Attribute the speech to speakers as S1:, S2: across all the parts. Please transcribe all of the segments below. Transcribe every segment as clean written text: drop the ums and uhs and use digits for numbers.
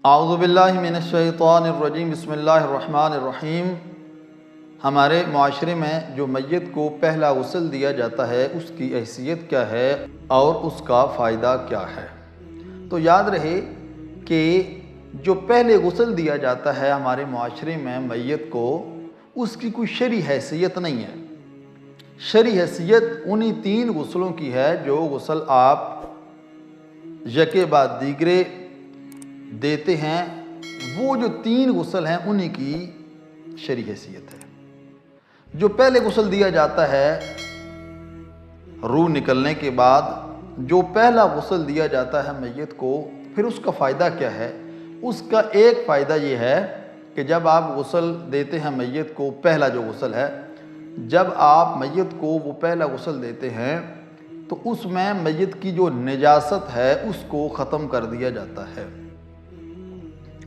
S1: اعوذ باللہ من الشیطان الرجیم بسم اللہ الرحمن الرحیم۔ ہمارے معاشرے میں جو میت کو پہلا غسل دیا جاتا ہے اس کی حیثیت کیا ہے اور اس کا فائدہ کیا ہے؟ تو یاد رہے کہ جو پہلے غسل دیا جاتا ہے ہمارے معاشرے میں میت کو، اس کی کوئی شرعی حیثیت نہیں ہے۔ شرعی حیثیت انہی 3 غسلوں کی ہے جو غسل آپ یکے بعد دیگرے دیتے ہیں، وہ جو 3 غسل ہیں انہی کی شرعی حیثیت ہے۔ جو پہلے غسل دیا جاتا ہے روح نکلنے کے بعد، جو پہلا غسل دیا جاتا ہے میت کو، پھر اس کا فائدہ کیا ہے؟ اس کا ایک فائدہ یہ ہے کہ جب آپ غسل دیتے ہیں میت کو، پہلا جو غسل ہے، جب آپ میت کو وہ پہلا غسل دیتے ہیں تو اس میں میت کی جو نجاست ہے اس کو ختم کر دیا جاتا ہے۔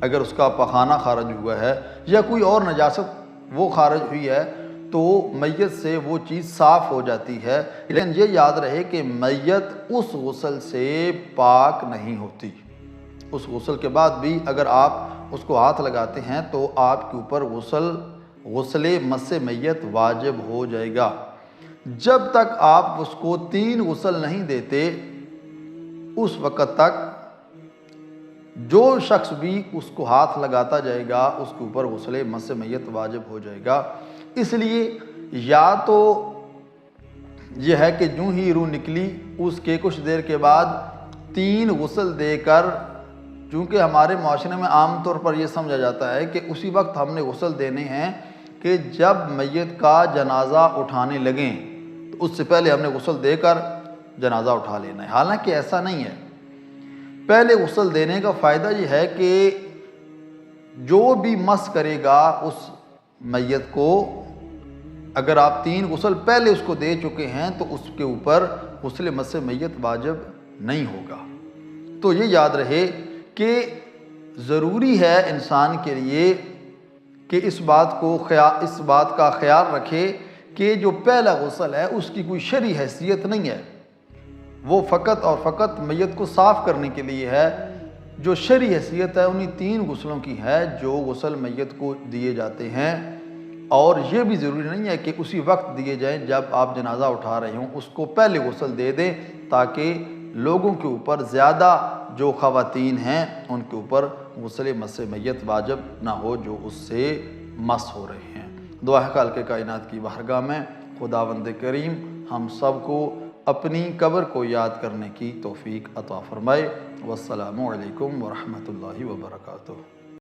S1: اگر اس کا پخانہ خارج ہوا ہے یا کوئی اور نجاست وہ خارج ہوئی ہے تو میت سے وہ چیز صاف ہو جاتی ہے، لیکن یہ یاد رہے کہ میت اس غسل سے پاک نہیں ہوتی۔ اس غسل کے بعد بھی اگر آپ اس کو ہاتھ لگاتے ہیں تو آپ کے اوپر غسل مس میت واجب ہو جائے گا۔ جب تک آپ اس کو 3 غسل نہیں دیتے اس وقت تک جو شخص بھی اس کو ہاتھ لگاتا جائے گا اس کے اوپر غسل مس میت واجب ہو جائے گا۔ اس لیے یا تو یہ ہے کہ جو ہی روح نکلی اس کے کچھ دیر کے بعد 3 غسل دے کر، چونکہ ہمارے معاشرے میں عام طور پر یہ سمجھا جاتا ہے کہ اسی وقت ہم نے غسل دینے ہیں کہ جب میت کا جنازہ اٹھانے لگیں تو اس سے پہلے ہم نے غسل دے کر جنازہ اٹھا لینا ہے، حالانکہ ایسا نہیں ہے۔ پہلے غسل دینے کا فائدہ یہ ہے کہ جو بھی مس کرے گا اس میت کو، اگر آپ 3 غسل پہلے اس کو دے چکے ہیں تو اس کے اوپر غسل مس میت واجب نہیں ہوگا۔ تو یہ یاد رہے کہ ضروری ہے انسان کے لیے کہ اس بات کا خیال رکھے کہ جو پہلا غسل ہے اس کی کوئی شرعی حیثیت نہیں ہے، وہ فقط اور فقط میت کو صاف کرنے کے لیے ہے۔ جو شرعی حیثیت ہے انہی 3 غسلوں کی ہے جو غسل میت کو دیے جاتے ہیں، اور یہ بھی ضروری نہیں ہے کہ اسی وقت دیے جائیں جب آپ جنازہ اٹھا رہے ہوں، اس کو پہلے غسل دے دیں تاکہ لوگوں کے اوپر، زیادہ جو خواتین ہیں ان کے اوپر غسل مس میت واجب نہ ہو جو اس سے مس ہو رہے ہیں۔ دعا ہے خالق کائنات کی بارگاہ میں خداوند کریم ہم سب کو اپنی قبر کو یاد کرنے کی توفیق عطا فرمائے۔ والسلام علیکم ورحمۃ اللہ وبرکاتہ۔